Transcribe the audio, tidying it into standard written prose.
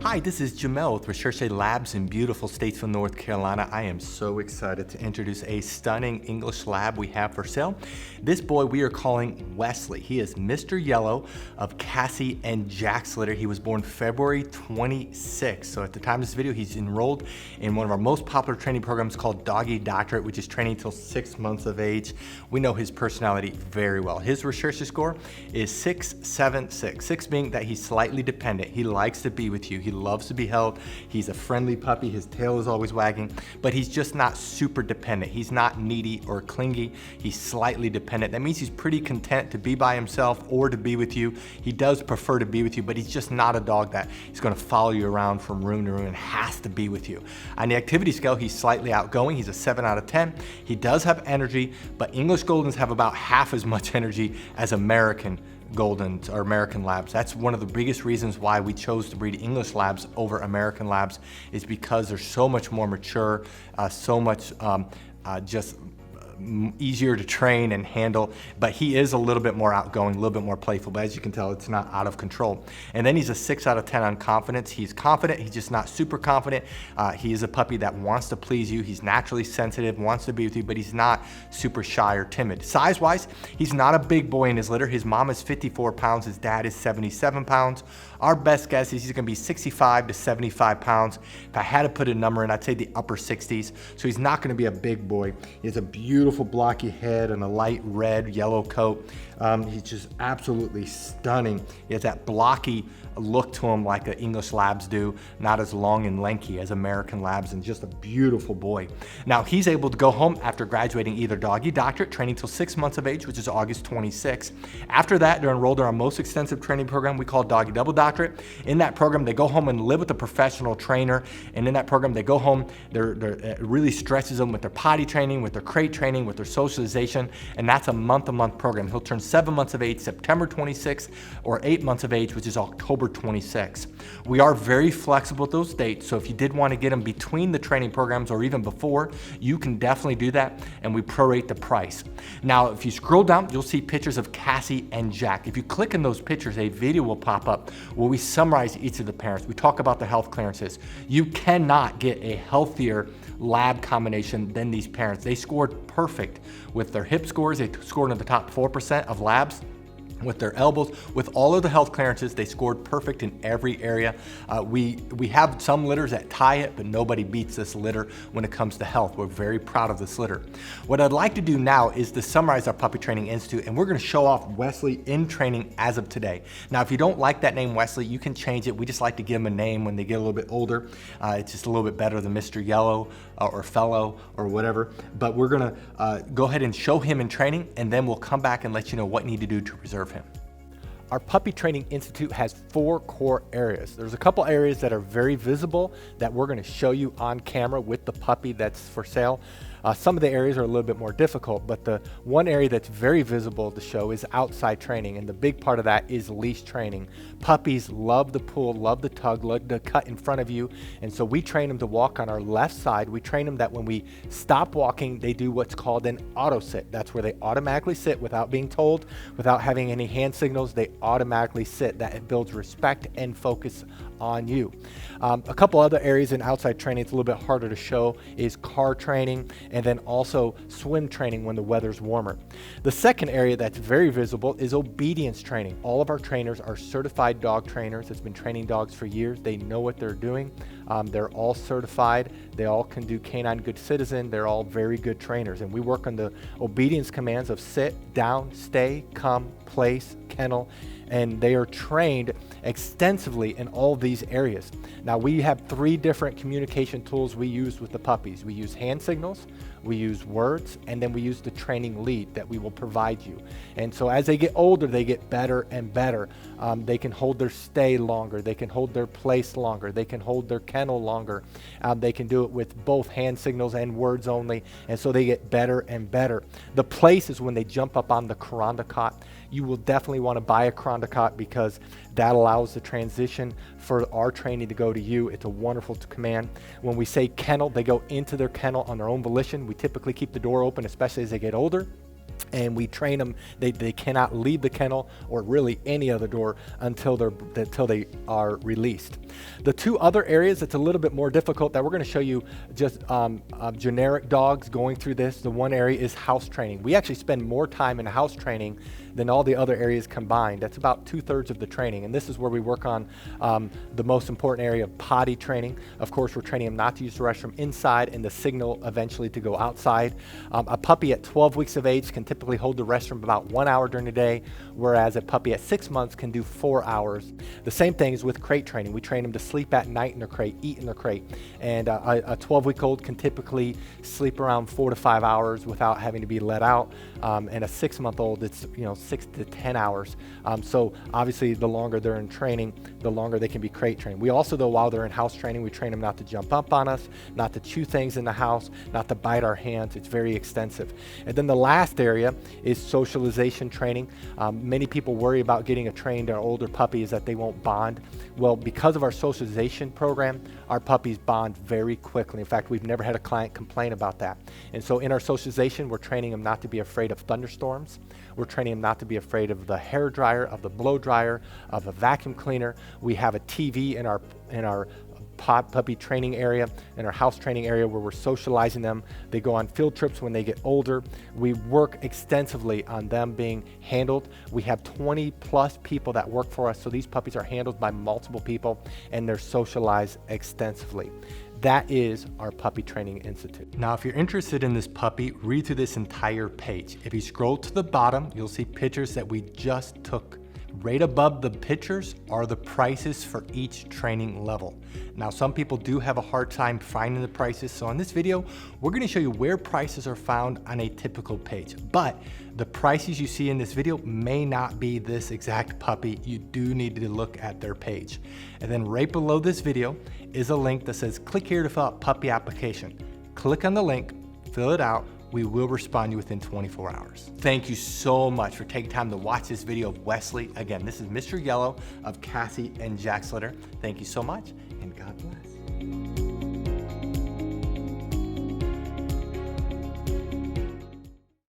Hi, this is Jamel with Recherche Labs in beautiful Statesville, North Carolina. I am so excited to introduce a stunning English lab we have for sale. This boy we are calling Wesley. He is Mr. Yellow of Cassie and Jack's litter. He was born February 26th. So at the time of this video, he's enrolled in one of our most popular training programs called Doggy Doctorate, which is training till 6 months of age. We know his personality very well. His Recherche score is 676. 6 being that he's slightly dependent. He likes to be with you. He loves to be held. He's a friendly puppy. His tail is always wagging, but he's just not super dependent. He's not needy or clingy. He's slightly dependent. That means he's pretty content to be by himself or to be with you. He does prefer to be with you, but he's just not a dog that he's going to follow you around from room to room and has to be with you. On the activity scale, he's slightly outgoing. He's a 7 out of 10. He does have energy, but English Goldens have about half as much energy as American Goldens or American Labs. That's one of the biggest reasons why we chose to breed English Labs over American Labs, is because they're so much more mature, so much just easier to train and handle, but he is a little bit more outgoing, a little bit more playful, but as you can tell, it's not out of control. And then he's a 6 out of 10 on confidence. He's confident, he's just not super confident. He is a puppy that wants to please you. He's naturally sensitive, wants to be with you, but he's not super shy or timid. Size-wise, he's not a big boy in his litter. His mom is 54 pounds, his dad is 77 pounds. Our best guess is he's gonna be 65 to 75 pounds. If I had to put a number in, I'd say the upper 60s. So he's not gonna be a big boy. He has a beautiful blocky head and a light red, yellow coat. He's just absolutely stunning. He has that blocky look to him like the English Labs do, not as long and lanky as American Labs, and just a beautiful boy. Now, he's able to go home after graduating either Doggy Doctorate, training till 6 months of age, which is August 26th. After that, they're enrolled in our most extensive training program we call Doggy Double Doctorate. In that program, they go home and live with a professional trainer, and in that program, they go home, it really stresses them with their potty training, with their crate training, with their socialization, and that's a month-to-month program. He'll turn 7 months of age September 26th, or 8 months of age, which is October 26th. We are very flexible with those dates, so if you did want to get them between the training programs or even before, you can definitely do that, and we prorate the price. Now, if you scroll down, you'll see pictures of Cassie and Jack. If you click in those pictures, a video will pop up where we summarize each of the parents. We talk about the health clearances. You cannot get a healthier lab combination than these parents. They scored perfect with their hip scores. They scored in the top 4% of labs. With their elbows, with all of the health clearances, they scored perfect in every area. We have some litters that tie it, but nobody beats this litter when it comes to health. We're very proud of this litter. What I'd like to do now is to summarize our Puppy Training Institute, and we're gonna show off Wesley in training as of today. Now, if you don't like that name Wesley, you can change it. We just like to give them a name when they get a little bit older. It's just a little bit better than Mr. Yellow or Fellow or whatever. But we're gonna go ahead and show him in training, and then we'll come back and let you know what you need to do to preserve him. Our Puppy Training Institute has 4 core areas. There's a couple areas that are very visible that we're gonna show you on camera with the puppy that's for sale. Some of the areas are a little bit more difficult, but the one area that's very visible to show is outside training, and the big part of that is leash training. Puppies love the pull, love the tug, love the cut in front of you, and so we train them to walk on our left side. We train them that when we stop walking, they do what's called an auto sit. That's where they automatically sit without being told, without having any hand signals. They automatically sit. That builds respect and focus on you. A couple other areas in outside training, it's a little bit harder to show, is car training, and then also swim training when the weather's warmer. The second area that's very visible is obedience training. All of our trainers are certified dog trainers that's been training dogs for years. They know what they're doing. They're all certified. They all can do canine good citizen. They're all very good trainers, and we work on the obedience commands of sit, down, stay, come, place, kennel, and they are trained extensively in all these areas. Now, we have 3 different communication tools we use with the puppies. We use hand signals, we use words, and then we use the training lead that we will provide you. And so as they get older, they get better and better. They can hold their stay longer, they can hold their place longer, they can hold their kennel longer. They can do it with both hand signals and words only, and so they get better and better. The place is when they jump up on the Kuranda cot. You will definitely want to buy a Kuranda cot because that allows the transition for our training to go to you. It's a wonderful command. When we say kennel, they go into their kennel on their own volition. We typically keep the door open, especially as they get older. And we train them. They cannot leave the kennel or really any other door until they are released. The two other areas that's a little bit more difficult that we're going to show you just generic dogs going through this. The one area is house training. We actually spend more time in house training than all the other areas combined. That's about 2/3 of the training. And this is where we work on the most important area of potty training. Of course, we're training them not to use the restroom inside and the signal eventually to go outside. A puppy at 12 weeks of age can typically hold the restroom about 1 hour during the day, whereas a puppy at 6 months can do 4 hours. The same thing is with crate training. We train them to sleep at night in their crate, eat in their crate. And a 12-week-old can typically sleep around 4 to 5 hours without having to be let out. And a 6-month-old, it's 6 to 10 hours. So obviously the longer they're in training, the longer they can be crate trained. We also, though, while they're in house training, we train them not to jump up on us, not to chew things in the house, not to bite our hands. It's very extensive. And then the last area is socialization training. Many people worry about getting a trained or older puppy is that they won't bond. Well, because of our socialization program, our puppies bond very quickly. In fact, we've never had a client complain about that. And so in our socialization, we're training them not to be afraid of thunderstorms. We're training them not to be afraid of the hair dryer, of the blow dryer, of a vacuum cleaner. We have a TV in our puppy training area, in our house training area, where we're socializing them. They go on field trips when they get older. We work extensively on them being handled. We have 20+ people that work for us, so these puppies are handled by multiple people and they're socialized extensively. That is our Puppy Training Institute. Now, if you're interested in this puppy, read through this entire page. If you scroll to the bottom, you'll see pictures that we just took. Right above the pictures are the prices for each training level. Now, some people do have a hard time finding the prices, so in this video, we're going to show you where prices are found on a typical page. But the prices you see in this video may not be this exact puppy. You do need to look at their page. And then right below this video is a link that says, click here to fill out puppy application. Click on the link, fill it out. We will respond to you within 24 hours. Thank you so much for taking time to watch this video of Wesley. Again, this is Mr. Yellow of Cassie and Jack's litter. Thank you so much, and God bless.